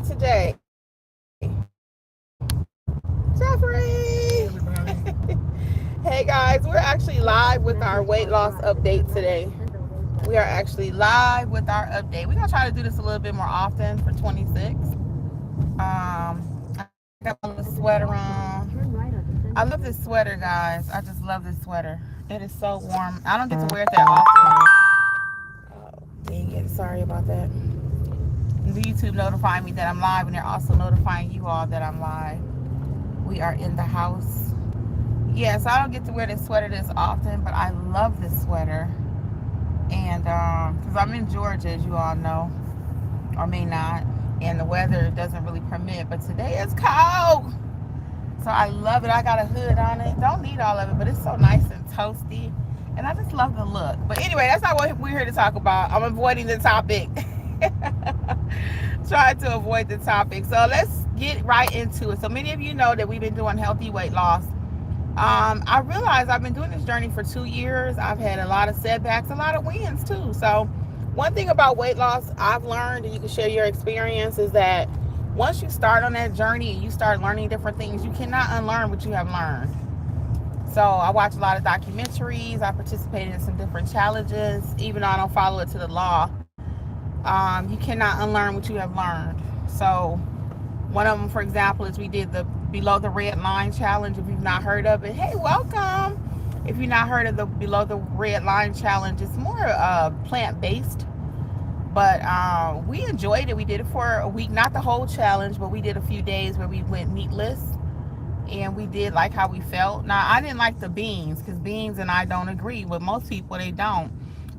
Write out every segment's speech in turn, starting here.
me today? Jeffrey! Hey guys, we're actually live with our weight loss update today. We are actually live with our update. We're gonna try to do this a little bit more often for 26. I got my little sweater on. I love this sweater, guys. I just love this sweater. It is so warm. I don't get to wear it that often. Oh, dang it. Sorry about that. The YouTube notifying me that I'm live, and they're also notifying you all that I'm live. We are in the house. Yes, I don't get to wear this sweater this often, but I love this sweater. And because I'm in Georgia, as you all know, or may not, and the weather doesn't really permit, but today is cold. So I love it. I got a hood on it. Don't need all of it, but it's so nice and toasty. And I just love the look. But anyway, that's not what we're here to talk about. I'm avoiding the topic. Trying to avoid the topic. So let's get right into it. So many of you know that we've been doing healthy weight loss. I realized I've been doing this journey for 2 years. I've had a lot of setbacks, a lot of wins too. So one thing about weight loss I've learned, and you can share your experience, is that once you start on that journey and you start learning different things, you cannot unlearn what you have learned. So I watch a lot of documentaries. I participated in some different challenges, even though I don't follow it to the law. You cannot unlearn what you have learned. So one of them, for example, is we did the below the red line challenge. If you've not heard of it, hey, welcome. If you've not heard of the below the red line challenge, it's more plant-based, but we enjoyed it. We did it for a week, not the whole challenge, but we did a few days where we went meatless, and we did like how we felt. Now, I didn't like the beans, because beans and I don't agree. With most people, they don't.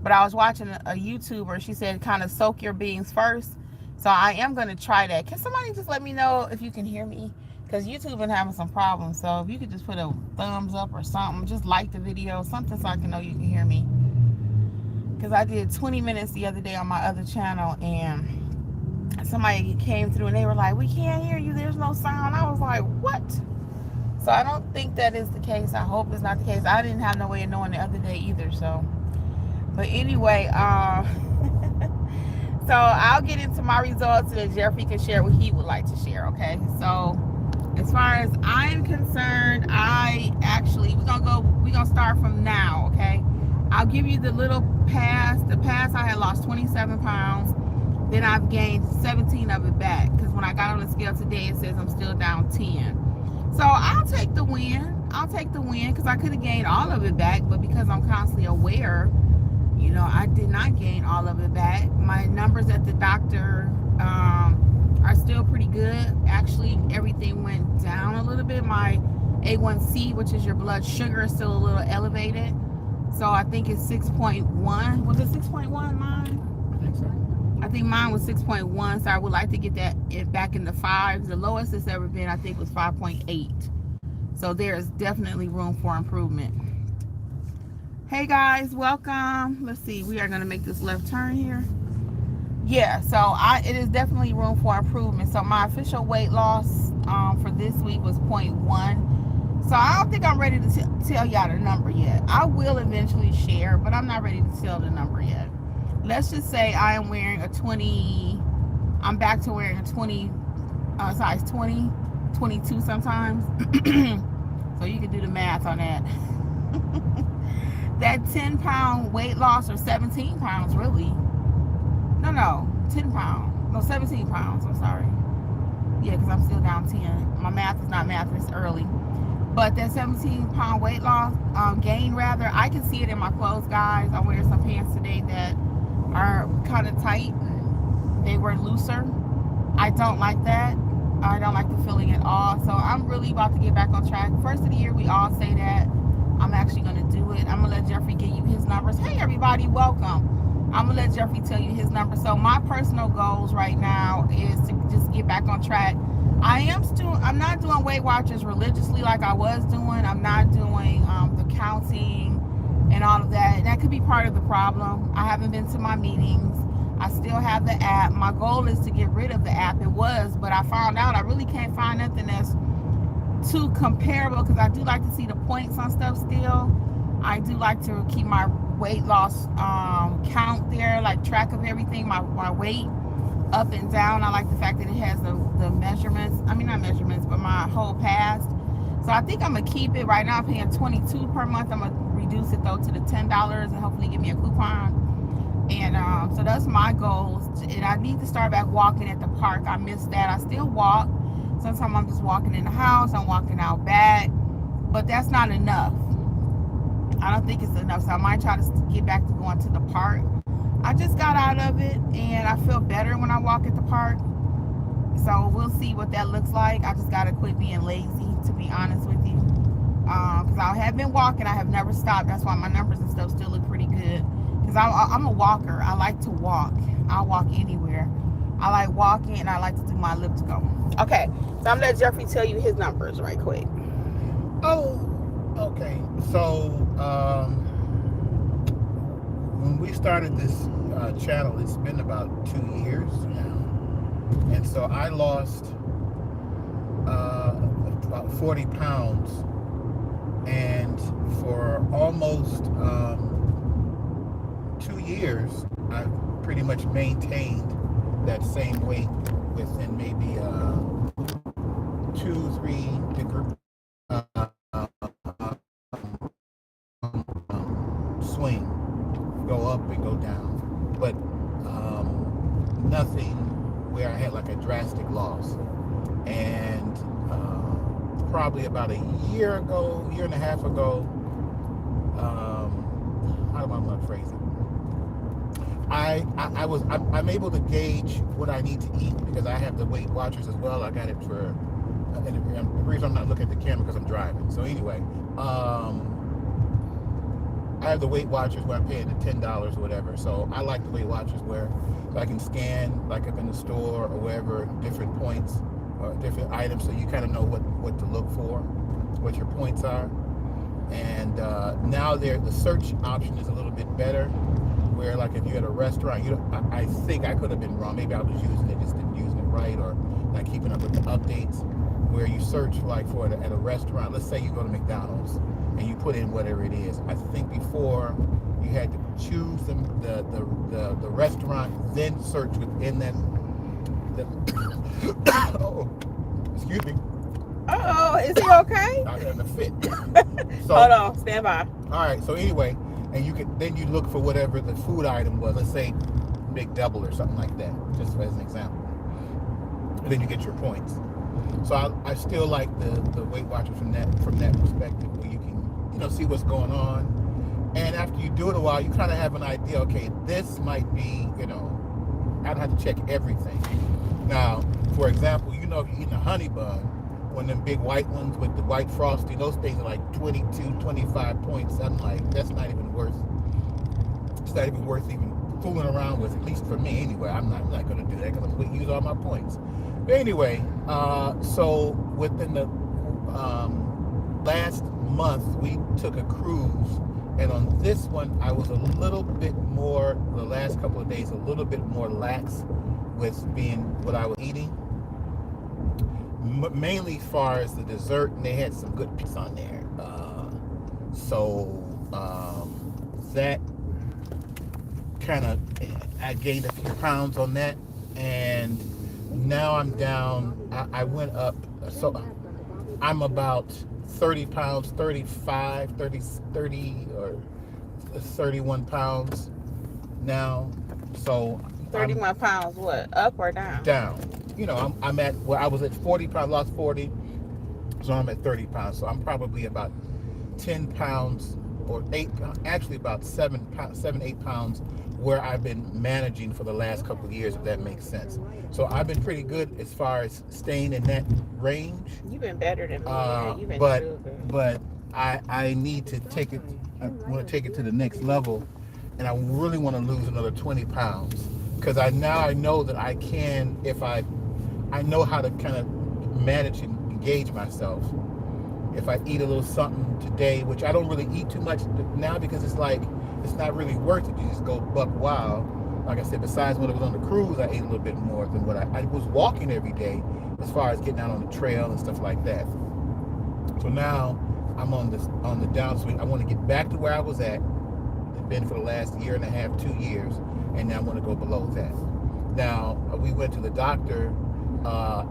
But I was watching a YouTuber. She said kind of soak your beans first. So I am going to try that. Can somebody just let me know if you can hear me? Because YouTube been having some problems. So if you could just put a thumbs up or something, just like the video, something so I can know you can hear me. Because I did 20 minutes the other day on my other channel, and somebody came through and they were like, we can't hear you, there's no sound. I was like, what? So I don't think that is the case. I hope it's not the case. I didn't have no way of knowing the other day either. So, but anyway, so I'll get into my results so that Jeffrey can share what he would like to share. Okay, so as far as I'm concerned, we're gonna start from now. Okay, I'll give you the little pass. The pass, I had lost 27 pounds. Then I've gained 17 of it back, because when I got on the scale today, it says I'm still down 10. So I'll take the win. Because I could have gained all of it back, but because I'm constantly aware, I did not gain all of it back. My numbers at the doctor are still pretty good. Actually, everything went down a little bit. My A1C, which is your blood sugar, is still a little elevated. So I think it's 6.1. Was it 6.1 mine? I think so. I think mine was 6.1. So I would like to get it back in the fives. The lowest it's ever been, I think, was 5.8. So there is definitely room for improvement. Hey guys, welcome. Let's see, we are going to make this left turn here. Yeah, so it is definitely room for improvement. So my official weight loss for this week was 0.1. So I don't think I'm ready to tell y'all the number yet. I will eventually share, but I'm not ready to tell the number yet. Let's just say I am wearing a 20. I'm back to wearing a 20, size 20, 22 sometimes. So you can do the math on that. That 10-pound weight loss, or 17 pounds really. No, 10 pounds. No, 17 pounds, I'm sorry. Yeah, because I'm still down 10. My math is not math, it's early. But that 17-pound weight loss, gain rather, I can see it in my clothes, guys. I'm wearing some pants today that are kind of tight. They were looser. I don't like that. I don't like the feeling at all. So I'm really about to get back on track. First of the year, we all say that. I'm actually going to do it. I'm going to let Jeffrey give you his numbers. Hey, everybody, welcome. I'm going to let Jeffrey tell you his numbers. So my personal goals right now is to just get back on track. I'm not doing Weight Watchers religiously like I was doing. I'm not doing the counting and all of that. And that could be part of the problem. I haven't been to my meetings. I still have the app. My goal is to get rid of the app. It was, but I found out I really can't find nothing that's too comparable, because I do like to see the points on stuff still. I do like to keep my weight loss count there, like track of everything, my weight. up and down. I like the fact that it has the measurements. I mean, not measurements, but my whole past. So I think I'm gonna keep it. Right now I'm paying 22 per month. I'm gonna reduce it though to the $10 and hopefully give me a coupon. And so that's my goals. And I need to start back walking at the park. I miss that. I still walk. Sometimes I'm just walking in the house. I'm walking out back, but that's not enough. I don't think it's enough. So I might try to get back to going to the park. I just got out of it and I feel better when I walk at the park. So we'll see what that looks like. I just gotta quit being lazy, to be honest with you. Because I have been walking. I have never stopped. That's why my numbers and stuff still look pretty good. Because I'm a walker. I like to walk. I'll walk anywhere. I like walking and I like to do my elliptical. Okay, so I'm gonna let Jeffrey tell you his numbers right quick. Oh, okay. So, when we started this channel, it's been about 2 years now. And so I lost about 40 pounds. And for almost 2 years, I've pretty much maintained that same weight within maybe 2-3 degree swing, go up and go down, but nothing where I had like a drastic loss. And probably about a year and a half ago, how do I want to phrase it? I'm able to gauge what I need to eat because I have the Weight Watchers as well. I got it for, and the reason I'm not looking at the camera because I'm driving. So anyway, I have the Weight Watchers where I'm paying the $10 or whatever. So I like the Weight Watchers where I can scan, like up in the store or wherever, different points or different items, so you kind of know what to look for, what your points are. And now the search option is a little bit better. Where like if you're at a restaurant, I think I could have been wrong. Maybe I was using it, just didn't using it right, or not keeping up with the updates. Where you search like for it at a restaurant. Let's say you go to McDonald's and you put in whatever it is. I think before you had to choose the restaurant, then search within that. Oh, excuse me. Oh, is he okay? I had a fit. So, hold on, stand by. All right. So anyway. And then you look for whatever the food item was. Let's say Big Double or something like that, just as an example. And then you get your points. So I still like the Weight Watchers from that perspective, where you can see what's going on. And after you do it a while, you kind of have an idea. Okay, this might be I don't have to check everything. Now, for example, if you're eating a honey bun, one of them big white ones with the white frosting, those things are like 22, 25 points. I'm like, that's not even worth. It's not even worth even fooling around with. At least for me, anyway. I'm not going to do that because I'm going to use all my points. But anyway, so within the last month, we took a cruise, and on this one, I was a little bit more. The last couple of days, a little bit more lax with being what I was eating. Mainly as far as the dessert, and they had some good pizza on there. That kind of, I gained a few pounds on that, and now I'm down. I went up, so I'm about 30 pounds, 35, 30 or 31 pounds now. So 31 pounds, what? Up or down? Down. I'm at, I was at 40 pounds, lost 40, so I'm at 30 pounds. So I'm probably about 10 pounds or 8, actually about 8 pounds where I've been managing for the last couple of years, if that makes sense. So I've been pretty good as far as staying in that range. You've been better than me. You've been but I need to take it, I want to take it to the next level, and I really want to lose another 20 pounds. Because I know that I can, if I know how to kind of manage and engage myself. If I eat a little something today, which I don't really eat too much now because it's like, it's not really worth it. You just go buck wild. Like I said, besides when I was on the cruise, I ate a little bit more than what I was walking every day as far as getting out on the trail and stuff like that. So now I'm on the downswing. I want to get back to where I was at. It's been for the last year and a half, 2 years. And now I want to go below that. Now we went to the doctor,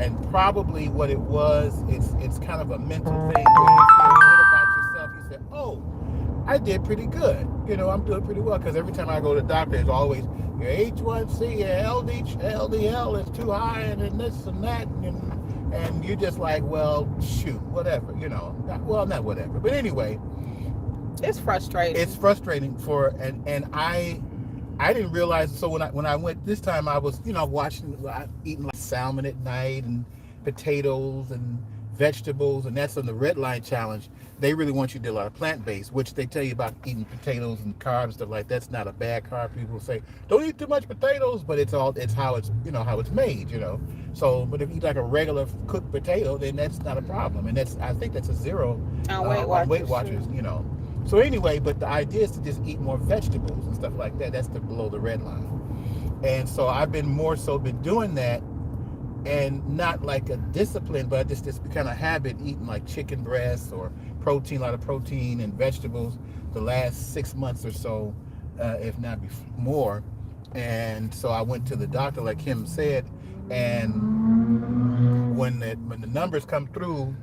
and probably what it was, it's kind of a mental thing where you feel good about yourself. You say, "Oh, I did pretty good. I'm doing pretty well." Because every time I go to the doctor, it's always your H1C, your LDL is too high, and then this and that, and you're just like, well, shoot, whatever, not whatever, but anyway, It's frustrating. it's frustrating and I didn't realize. So when I went this time, I was eating like salmon at night and potatoes and vegetables, and that's on the red line challenge. They really want you to do a lot of plant based, which they tell you about eating potatoes and carbs and stuff like that's not a bad carb. People say don't eat too much potatoes, but it's how it's made. So, but if you eat like a regular cooked potato, then that's not a problem, and I think that's a zero On Weight on Weight Watchers. Watchers. So anyway, but the idea is to just eat more vegetables and stuff like that. That's below the red line. And so I've been more so been doing that, and not like a discipline, but just this kind of habit, eating like chicken breasts or protein, a lot of protein and vegetables the last 6 months or so, if not more. And so I went to the doctor, like Kim said, and when the numbers come through,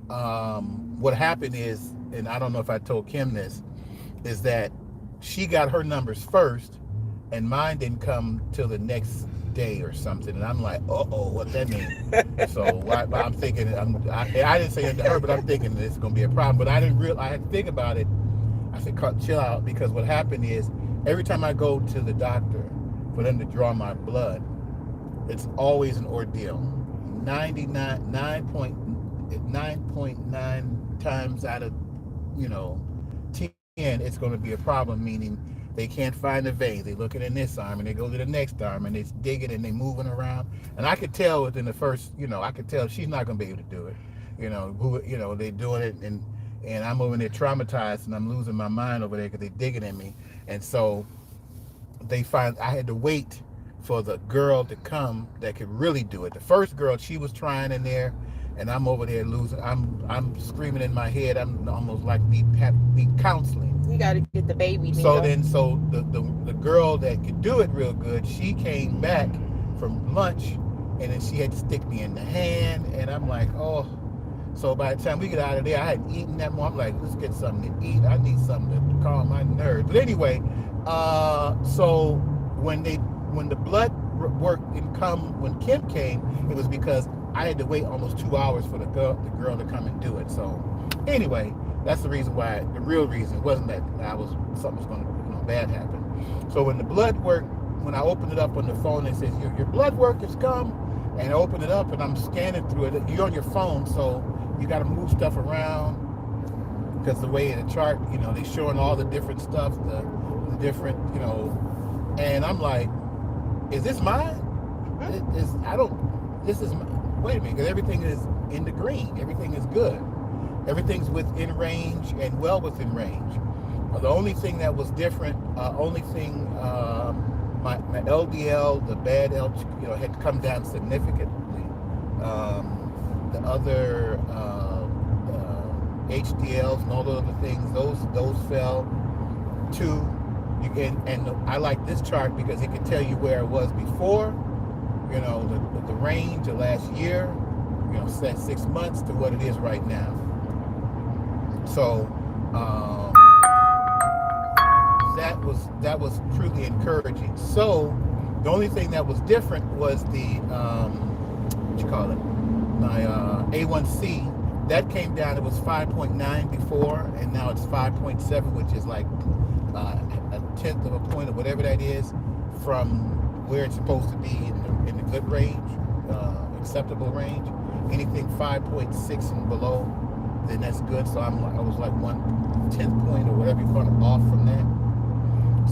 what happened is, and I don't know if I told Kim this, is that she got her numbers first, and mine didn't come till the next day or something. And I'm like, what that mean? So I'm thinking, I didn't say it to her, but I'm thinking it's going to be a problem. But I didn't realize. I had to think about it. I said, chill out, because what happened is every time I go to the doctor for them to draw my blood, it's always an ordeal. 9.9 times out of 10, it's going to be a problem, meaning they can't find the vein. They looking in this arm and they go to the next arm and it's digging and they moving around. And I could tell within the first, I could tell she's not going to be able to do it. They doing it, and I'm over there traumatized, and I'm losing my mind over there because they digging at me. And so I had to wait for the girl to come that could really do it. The first girl, she was trying in there, and I'm over there losing. I'm screaming in my head. I'm almost like need counseling. You got to get the baby needle. So the girl that could do it real good, she came back from lunch, and then she had to stick me in the hand, and I'm like, oh. So by the time we get out of there, I hadn't eaten that more. I'm like, let's get something to eat. I need something to calm my nerves. But anyway, so when the blood work didn't come when Kim came, it was because I had to wait almost 2 hours for the girl to come and do it. So anyway, that's the reason why. The real reason wasn't that something was going to bad happen. So when the blood work, when I opened it up on the phone, it says your blood work has come, and I open it up and I'm scanning through it. You're on your phone, so you got to move stuff around, because the way the chart, they're showing all the different stuff, the different, and I'm like, is this mine? This is mine. Wait a minute, because everything is in the green. Everything is good. Everything's within range and well within range. The only thing that was different, my LDL, the bad LDL, had come down significantly. The other HDLs and all the other things, those fell too. And I like this chart because it can tell you where it was before, the range of last year, set 6 months to what it is right now. So that was truly encouraging. So the only thing that was different was the my A1C. That came down. It was 5.9 before, and now it's 5.7, which is like a tenth of a point or whatever that is from where it's supposed to be in the good range, acceptable range. Anything 5.6 and below, then that's good. So I was like 1/10 point or whatever you call it off from that.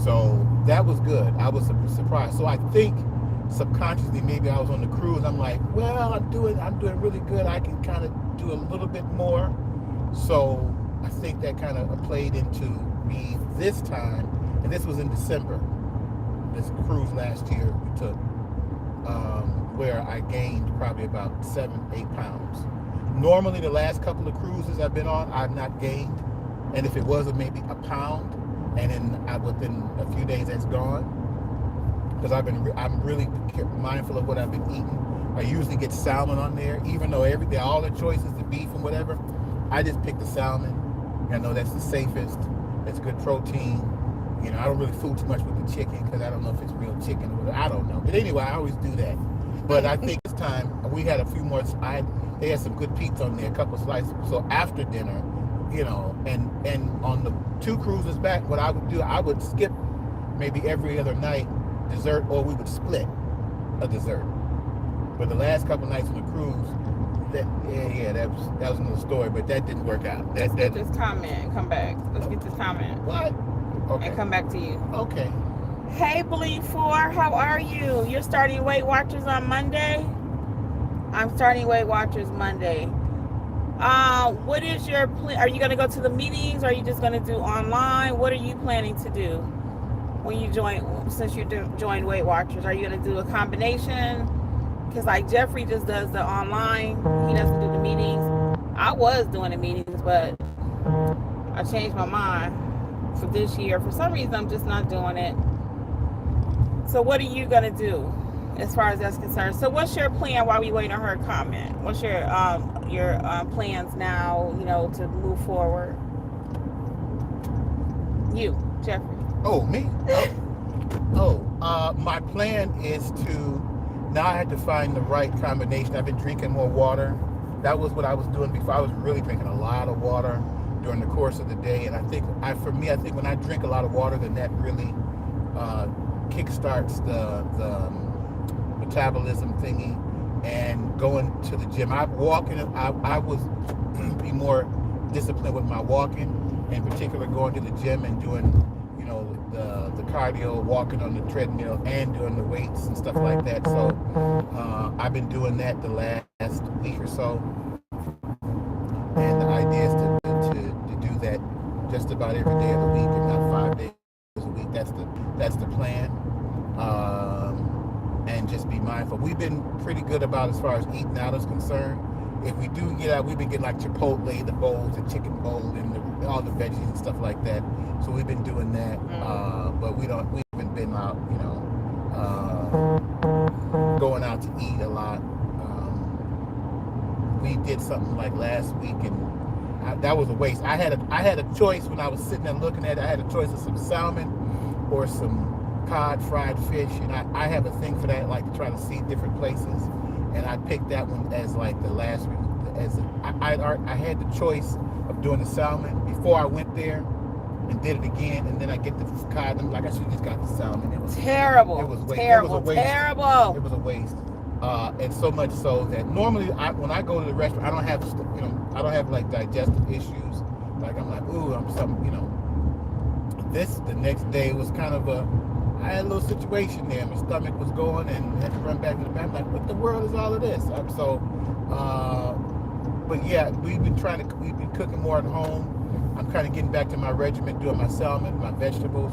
So that was good. I was surprised. So I think subconsciously maybe I was on the cruise. I'm like, well, I'm doing really good. I can kind of do a little bit more. So I think that kind of played into me this time. And this was in December. This cruise last year we took, where I gained probably about 7-8 pounds. Normally the last couple of cruises I've been on, I've not gained. And if it was maybe a pound, and then within a few days that's gone. because I'm really mindful of what I've been eating. I usually get salmon on there, even though all the choices, the beef and whatever. I just pick the salmon. I know that's the safest. It's good protein. I don't really fool too much with the chicken because I don't know if it's real chicken or whatever. I don't know. But anyway, I always do that. But I think this time we had a few more. They had some good pizza on there, a couple of slices. So after dinner, and on the 2 cruises back, what I would do, I would skip maybe every other night dessert, or we would split a dessert. But the last couple nights on the cruise, that was another story, but that didn't work out. Let's get this comment and come back. Let's get this comment. What? Okay. And come back to you. Okay. Hey, Believe4, how are you? You're starting Weight Watchers on Monday? I'm starting Weight Watchers Monday. What is your plan? Are you going to go to the meetings? Or are you just going to do online? What are you planning to do when you since you join Weight Watchers? Are you going to do a combination? Because like Jeffrey just does the online. He doesn't do the meetings. I was doing the meetings, but I changed my mind for this year. For some reason, I'm just not doing it. So what are you going to do as far as that's concerned? So what's your plan while we wait on her comment? What's your plans now, to move forward? You, Jeffrey. Oh, me? My plan is to, now I had to find the right combination. I've been drinking more water. That was what I was doing before. I was really drinking a lot of water during the course of the day. And I think when I drink a lot of water, then that really kickstarts the metabolism thingy, and going to the gym. I was be more disciplined with my walking, in particular going to the gym and doing, the cardio, walking on the treadmill and doing the weights and stuff like that. So I've been doing that the last week or so, and the idea is to do that just about every day of the week, if not 5 days a week. That's the plan. And just be mindful. We've been pretty good about as far as eating out is concerned. If we do get out, we've been getting like Chipotle, the bowls, the chicken bowl, and all the veggies and stuff like that. So we've been doing that. But we haven't been out, going out to eat a lot. We did something like last week, and that was a waste. I had a choice when I was sitting there looking at it. I had a choice of some salmon or some cod fried fish, and I have a thing for that. I like to try to see different places, and I picked that one as like the last. I had the choice of doing the salmon before I went there, and did it again, and then I get the cod. And like I should have just got the salmon. It was terrible. It was a waste. Terrible. It was a waste. Terrible. It was a waste. And so much so that normally when I go to the restaurant, I don't have like digestive issues. Like I'm like, ooh, I'm something, the next day was kind of I had a little situation there. My stomach was going and had to run back to the back. I'm like, what the world is all of this? But yeah, we've been cooking more at home. I'm kind of getting back to my regimen, doing my salmon, my vegetables,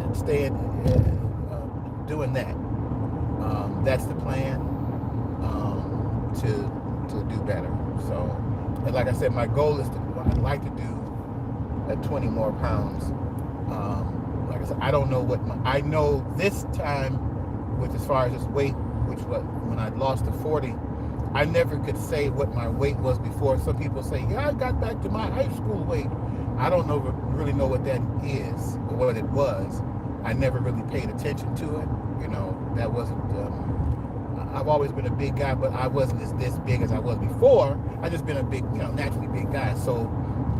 and staying, doing that. That's the plan, to do better. So, and like I said, my goal is I'd like to do 20 more pounds. Like I said, I don't know I know this time, with as far as this weight, when I lost to 40, I never could say what my weight was before. Some people say, yeah, I got back to my high school weight. I don't really know what that is or what it was. I never really paid attention to it. That wasn't, I've always been a big guy, but I wasn't this big as I was before. I just been a big, naturally big guy. So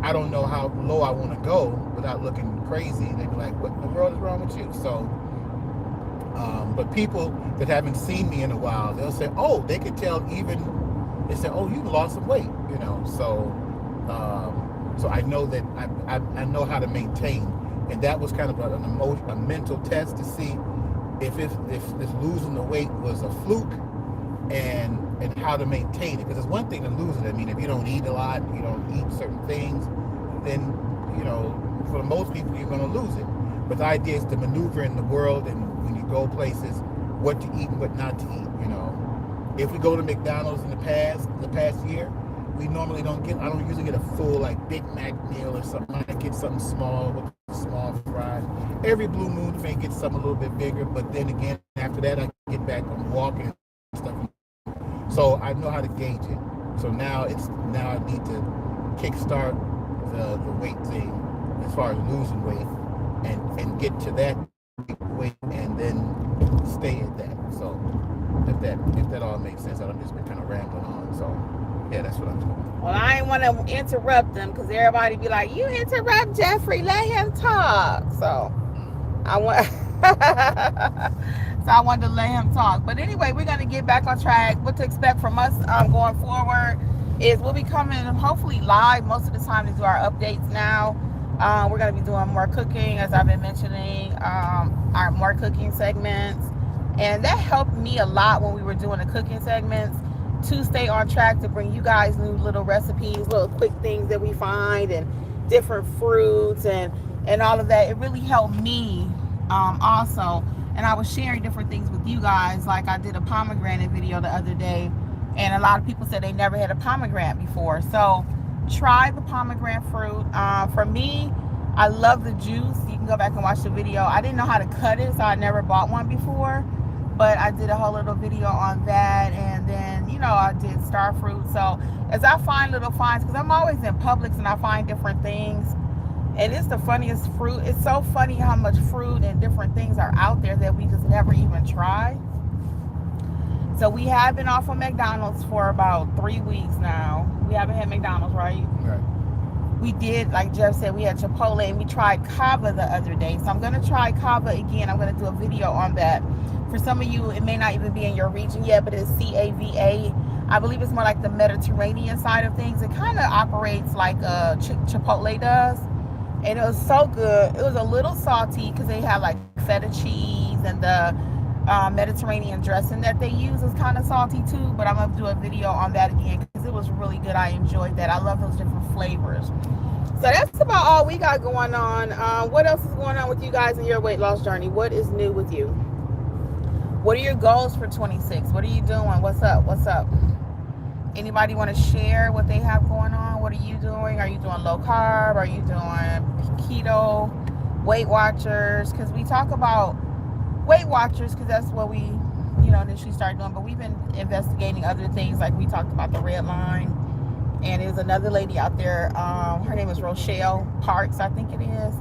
I don't know how low I want to go without looking crazy. They'd be like, what in the world is wrong with you? So, but people that haven't seen me in a while, they'll say, oh, they can tell they say, oh, you've lost some weight, So I know that I know how to maintain. And that was kind of a mental test to see if this losing the weight was a fluke, and how to maintain it. Because it's one thing to lose it. I mean, if you don't eat a lot, you don't eat certain things, then, for most people, you're going to lose it. But the idea is to maneuver in the world, and when you go places, what to eat and what not to eat, If we go to McDonald's in the past year, I don't usually get a full, like, Big Mac meal or something. I get something small with small fries. every blue moon may get some a little bit bigger, but then again after that I get back on walking and stuff. So I know how to gauge it. So now I need to kickstart the weight thing as far as losing weight and get to that weight and then stay at that. So if that all makes sense, I've just been kind of rambling on. So yeah, that's what I'm doing. Well, I ain't want to interrupt them because everybody be like, "You interrupt Jeffrey, let him talk." So I want, so I wanted to let him talk. But anyway, we're gonna get back on track. What to expect from us going forward is we'll be coming hopefully live most of the time to do our updates now. We're gonna be doing more cooking, as I've been mentioning, our more cooking segments, and that helped me a lot when we were doing the cooking segments to stay on track to bring you guys new little recipes, little quick things that we find, and different fruits and all of that. It really helped me also. And I was sharing different things with you guys. Like I did a pomegranate video the other day, and a lot of people said they never had a pomegranate before. So try the pomegranate fruit. For me, I love the juice. You can go back and watch the video. I didn't know how to cut it, so I never bought one before. But I did a whole little video on that, and then I did star fruit. So as I find little finds, because I'm always in Publix and I find different things, and it's the funniest fruit. It's so funny how much fruit and different things are out there that we just never even try. So we have been off of McDonald's for about 3 weeks now. We haven't had McDonald's, right? Right. We did, like Jeff said, we had Chipotle, and we tried Cava the other day. So I'm going to try Cava again. I'm going to do a video on that. For some of you, it may not even be in your region yet, but it's Cava. I believe it's more like the Mediterranean side of things. It kind of operates like Chipotle does. And it was so good. It was a little salty because they have like feta cheese, and the Mediterranean dressing that they use is kind of salty too. But I'm going to do a video on that again because it was really good. I enjoyed that. I love those different flavors. So that's about all we got going on. What else is going on with you guys in your weight loss journey? What is new with you? What are your goals for 26? What are you doing? What's up? What's up? Anybody want to share what they have going on? What are you doing? Are you doing low carb? Are you doing keto? Weight Watchers? Because we talk about Weight Watchers because that's what we, initially started doing. But we've been investigating other things, like we talked about the red line. And there's another lady out there. Her name is Rochelle Parks, I think it is.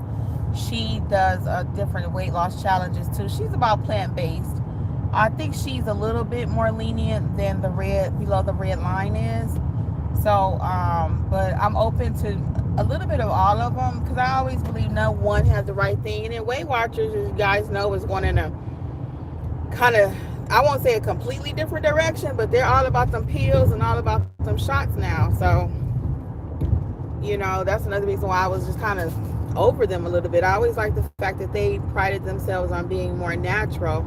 She does different weight loss challenges too. She's about plant-based. I think she's a little bit more lenient than below the red line is. So, but I'm open to a little bit of all of them because I always believe no one has the right thing. And then Weight Watchers, as you guys know, is going in a kind of, I won't say a completely different direction, but they're all about them pills and all about them shots now. So, that's another reason why I was just kind of over them a little bit. I always like the fact that they prided themselves on being more natural.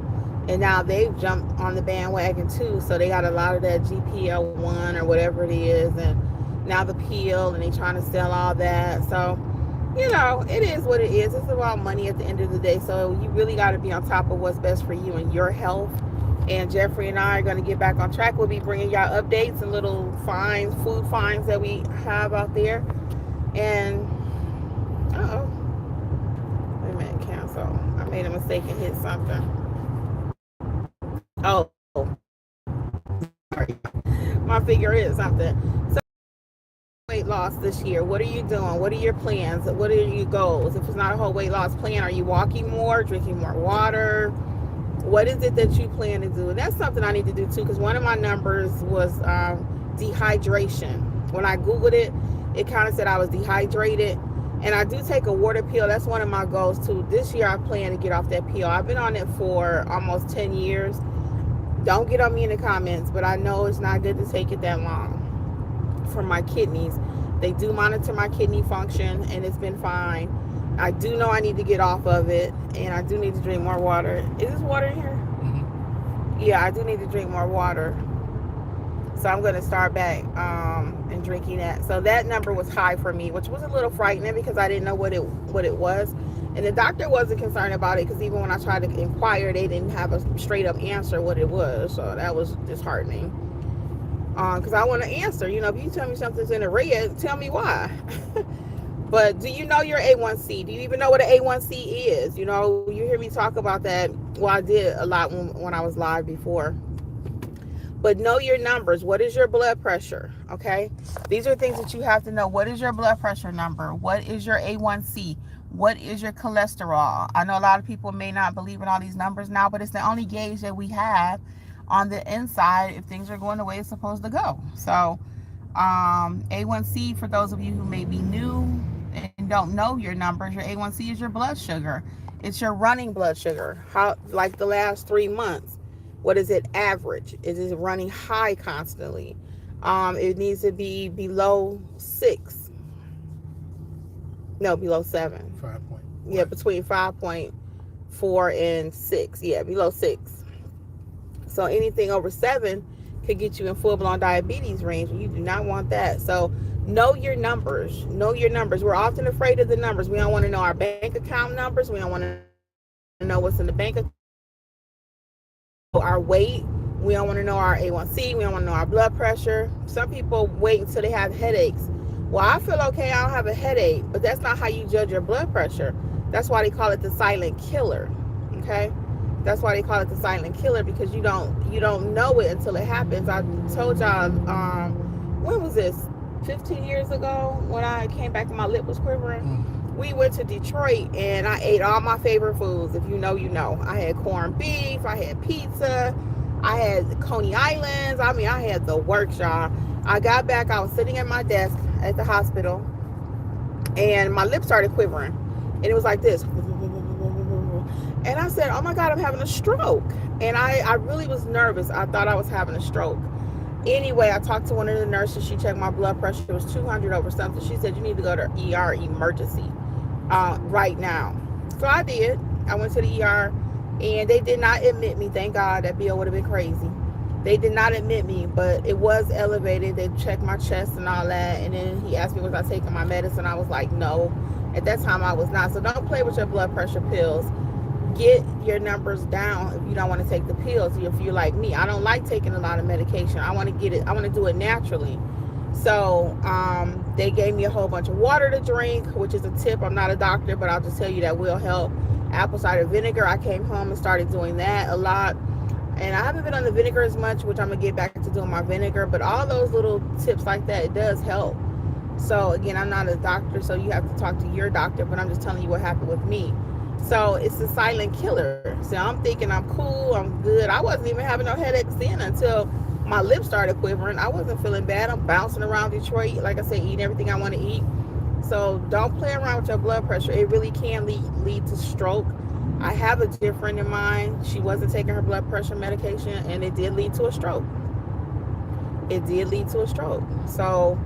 And now they've jumped on the bandwagon too. So they got a lot of that GPL1 or whatever it is. And now the pill, and they trying to sell all that. So, it is what it is. It's about money at the end of the day. So you really got to be on top of what's best for you and your health. And Jeffrey and I are going to get back on track. We'll be bringing y'all updates and little finds, food finds that we have out there. And, wait a minute, cancel. I made a mistake and hit something. Oh, sorry. My figure is something. So, weight loss this year. What are you doing? What are your plans? What are your goals? If it's not a whole weight loss plan, are you walking more, drinking more water? What is it that you plan to do? And that's something I need to do too, because one of my numbers was dehydration. When I Googled it, it kind of said I was dehydrated. And I do take a water pill. That's one of my goals too. This year I plan to get off that pill. I've been on it for almost 10 years. Don't get on me in the comments, but I know it's not good to take it that long for my kidneys. They do monitor my kidney function, and it's been fine. I do know I need to get off of it, and I do need to drink more water. Is this water in here? Mm-hmm. Yeah, I do need to drink more water. So I'm going to start back and drinking that. So that number was high for me, which was a little frightening because I didn't know what it was. And the doctor wasn't concerned about it because even when I tried to inquire, they didn't have a straight up answer what it was. So that was disheartening. Because I want to answer. If you tell me something's in the red, tell me why. But do you know your A1C? Do you even know what an A1C is? You know, you hear me talk about that. Well, I did a lot when I was live before. But know your numbers. What is your blood pressure? Okay. These are things that you have to know. What is your blood pressure number? What is your A1C? What is your cholesterol? I know a lot of people may not believe in all these numbers now, but it's the only gauge that we have on the inside if things are going the way it's supposed to go. So, A1C, for those of you who may be new and don't know your numbers, your A1C is your blood sugar. It's your running blood sugar. How, like the last 3 months, what is it average? Is it running high constantly? It needs to be below 6. No, below 7. 5 point Yeah, what? between 5.4 and 6. Yeah, below 6. So anything over 7 could get you in full blown diabetes range, and you do not want that. So know your numbers. Know your numbers. We're often afraid of the numbers. We don't want to know our bank account numbers. We don't want to know what's in the bank account. We don't want to know our weight. We don't want to know our A1C. We don't want to know our blood pressure. Some people wait until they have headaches. Well, I feel okay. I don't have a headache, but that's not how you judge your blood pressure. That's why they call it the silent killer. Okay, that's why they call it the silent killer, because you don't know it until it happens. I told y'all, when was this? 15 years ago, when I came back and my lip was quivering. We went to Detroit and I ate all my favorite foods. If you know, you know. I had corned beef, I had pizza, I had Coney Islands. I mean, I had the works, y'all. I got back, I was sitting at my desk at the hospital, and my lip started quivering. And it was like this. And I said, oh my God, I'm having a stroke. And I really was nervous. I thought I was having a stroke. Anyway, I talked to one of the nurses. She checked my blood pressure. It was 200 over something. She said, you need to go to ER emergency right now. So I did. I went to the ER, and they did not admit me. Thank God. That bill would have been crazy. They did not admit me, but it was elevated. They checked my chest and all that. And then he asked me, was I taking my medicine? I was like, no. At that time, I was not. So don't play with your blood pressure pills. Get your numbers down if you don't want to take the pills. If you're like me, I don't like taking a lot of medication. I want to get it. I want to do it naturally. So they gave me a whole bunch of water to drink, which is a tip. I'm not a doctor, but I'll just tell you that will help. Apple cider vinegar. I came home and started doing that a lot. And I haven't been on the vinegar as much, which I'm going to get back to doing my vinegar. But all those little tips like that, it does help. So again, I'm not a doctor, so you have to talk to your doctor. But I'm just telling you what happened with me. So it's a silent killer. So I'm thinking I'm cool, I'm good. I wasn't even having no headaches then until my lips started quivering. I wasn't feeling bad. I'm bouncing around Detroit, like I said, eating everything I want to eat. So don't play around with your blood pressure. It really can lead to stroke. I have a dear friend of mine. She wasn't taking her blood pressure medication, and it did lead to a stroke. It did lead to a stroke. So,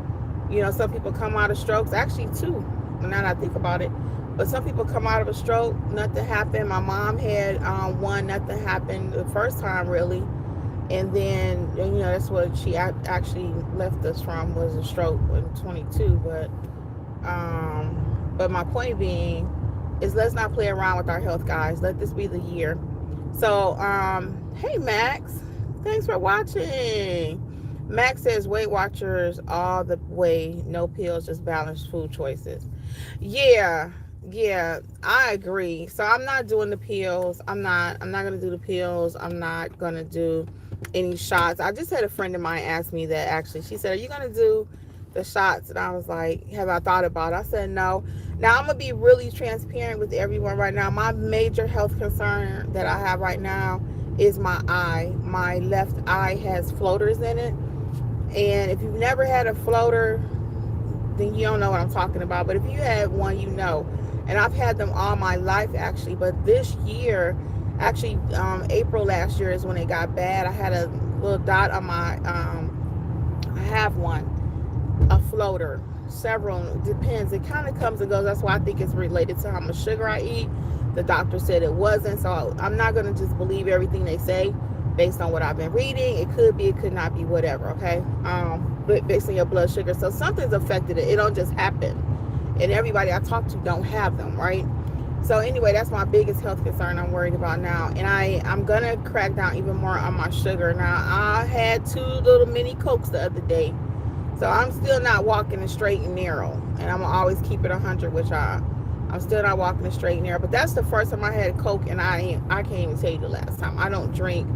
you know, some people come out of strokes, actually two, now that I think about it. But some people come out of a stroke, nothing happened. My mom had one, nothing happened the first time really. And then, you know, that's what she actually left us from, was a stroke in 22. But my point being is, let's not play around with our health, guys. Let this be the year. So, hey, Max, thanks for watching. Max says, Weight Watchers all the way, no pills, just balanced food choices. Yeah, yeah, I agree. So I'm not doing the pills. I'm not gonna do the pills. I'm not gonna do any shots. I just had a friend of mine ask me that, actually. She said, are you gonna do the shots? And I was like, have I thought about it? I said no. Now I'm gonna be really transparent with everyone right now. My major health concern that I have right now is my eye. My left eye has floaters in it. And if you've never had a floater, then you don't know what I'm talking about. But if you had one, you know. And I've had them all my life, actually. But this year, actually, April last year is when it got bad. I had a little dot on my, I have one, a floater. Several, depends. It kind of comes and goes. That's why I think it's related to how much sugar I eat. The doctor said it wasn't. So I'm not going to just believe everything they say based on what I've been reading. It could be, it could not be, whatever, okay? But based on your blood sugar. So something's affected it. It don't just happen. And everybody I talk to don't have them, right? So anyway, that's my biggest health concern I'm worried about now. And I'm going to crack down even more on my sugar. Now, I had 2 little mini Cokes the other day. So I'm still not walking the straight and narrow, and I'm gonna always keep it 100 with y'all. I'm still not walking the straight and narrow, but that's the first time I had Coke, and I can't even tell you the last time. I don't drink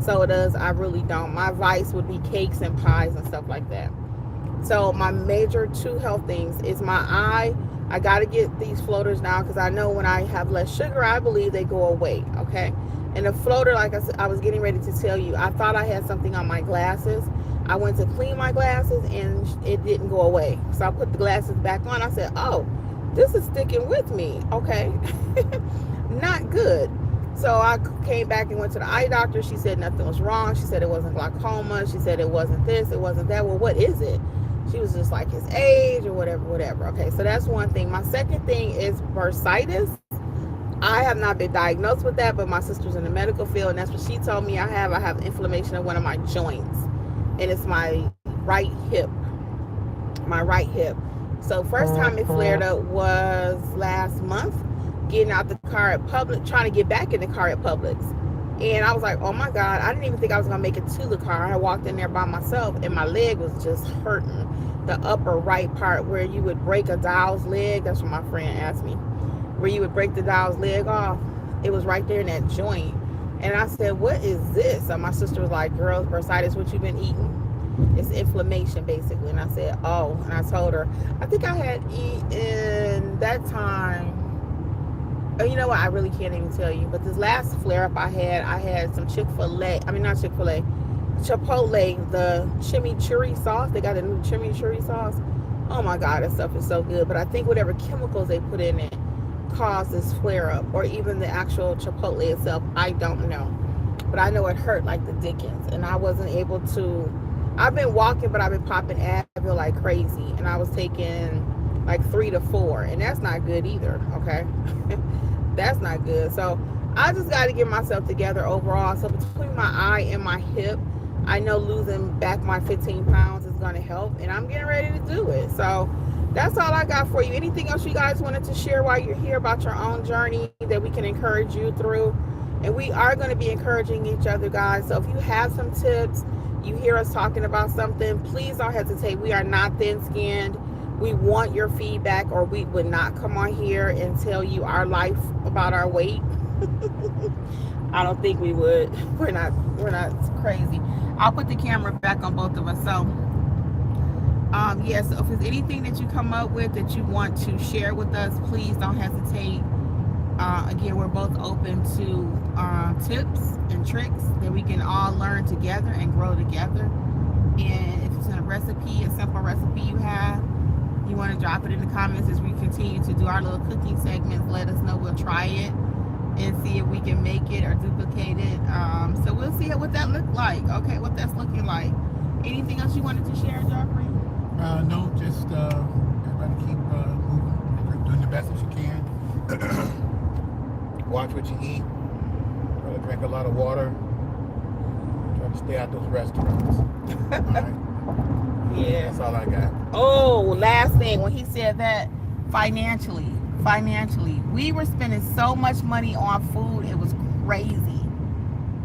sodas. I really don't. My vice would be cakes and pies and stuff like that. So my major two health things is my eye. I got to get these floaters now because I know when I have less sugar, I believe they go away. Okay. And the floater, like I said, I was getting ready to tell you, I thought I had something on my glasses. I went to clean my glasses and it didn't go away. So I put the glasses back on. I said, oh, this is sticking with me. Okay. Not good. So I came back and went to the eye doctor. She said nothing was wrong. She said it wasn't glaucoma. She said it wasn't this, it wasn't that. Well, what is it? She was just like his age or whatever, whatever. Okay, so that's one thing. My second thing is bursitis. I have not been diagnosed with that, but my sister's in the medical field, and that's what she told me I have. I have inflammation of one of my joints, and it's my right hip. My right hip. So first time it flared up was last month, getting out the car at Publix, trying to get back in the car at Publix. And I was like, oh my God, I didn't even think I was going to make it to the car. I walked in there by myself and my leg was just hurting. The upper right part where you would break a dog's leg. That's what my friend asked me. Where you would break the dog's leg off. It was right there in that joint. And I said, what is this? So my sister was like, girl, bursitis, what you been eating? It's inflammation basically. And I said, oh, and I told her, I think I had eaten that time. Oh, you know what? I really can't even tell you. But this last flare up I had some Chick-fil-A. I mean, not Chick-fil-A. Chipotle, the chimichurri sauce. They got a new chimichurri sauce. Oh my God, that stuff is so good. But I think whatever chemicals they put in it caused this flare up, or even the actual Chipotle itself. I don't know. But I know it hurt like the dickens. And I wasn't able to. I've been walking, but I've been popping Advil like crazy. And I was taking like 3 to 4. And that's not good either, okay? That's not good. So I just got to get myself together overall. So between my eye and my hip, I know losing back my 15 pounds is going to help, and I'm getting ready to do it. So that's all I got for you. Anything else you guys wanted to share while you're here about your own journey that we can encourage you through? And we are going to be encouraging each other, guys. So if you have some tips, you hear us talking about something, please don't hesitate. We are not thin-skinned. We want your feedback, or we would not come on here and tell you our life about our weight. I don't think we would. We're not crazy. I'll put the camera back on both of us. So yes, so if there's anything that you come up with that you want to share with us, please don't hesitate. Again, we're both open to tips and tricks that we can all learn together and grow together. And if it's a recipe, a simple recipe you have, you want to drop it in the comments as we continue to do our little cooking segments. Let us know. We'll try it and see if we can make it or duplicate it. So we'll see what that looks like. Okay, what that's looking like. Anything else you wanted to share, Joffrey? No, just everybody keep moving, doing the best that you can. Watch what you eat. Drink a lot of water. Try to stay out those restaurants. All right. Yeah. That's all I got. Oh, last thing, when he said that, financially, we were spending so much money on food, it was crazy.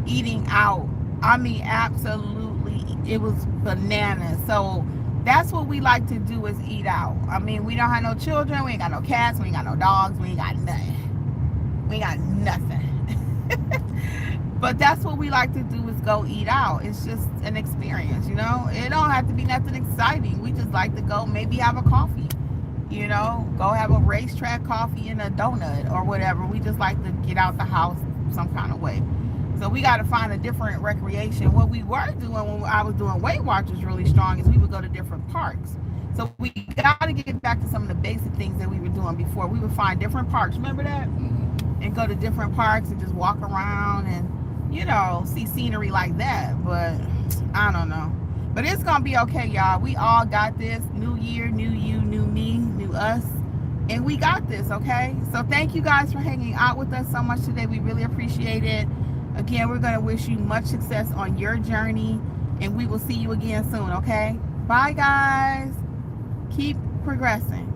Eating out, I mean, absolutely, it was bananas. So that's what we like to do, is eat out. I mean, we don't have no children, we ain't got no cats, we ain't got no dogs, we ain't got nothing. We ain't got nothing. But that's what we like to do, is go eat out. It's just an experience, you know. It don't have to be nothing exciting. We just like to go maybe have a coffee, you know, go have a racetrack coffee and a donut or whatever. We just like to get out the house some kind of way. So we got to find a different recreation. What we were doing when I was doing Weight Watchers really strong is we would go to different parks. So we got to get back to some of the basic things that we were doing before. We would find different parks. Remember that? And go to different parks and just walk around and, you know, see scenery like that. But I don't know. But it's going to be okay, y'all. We all got this. New year, new you, new me, new us. And we got this, okay? So thank you guys for hanging out with us so much today. We really appreciate it. Again, we're going to wish you much success on your journey. And we will see you again soon, okay? Bye, guys. Keep progressing.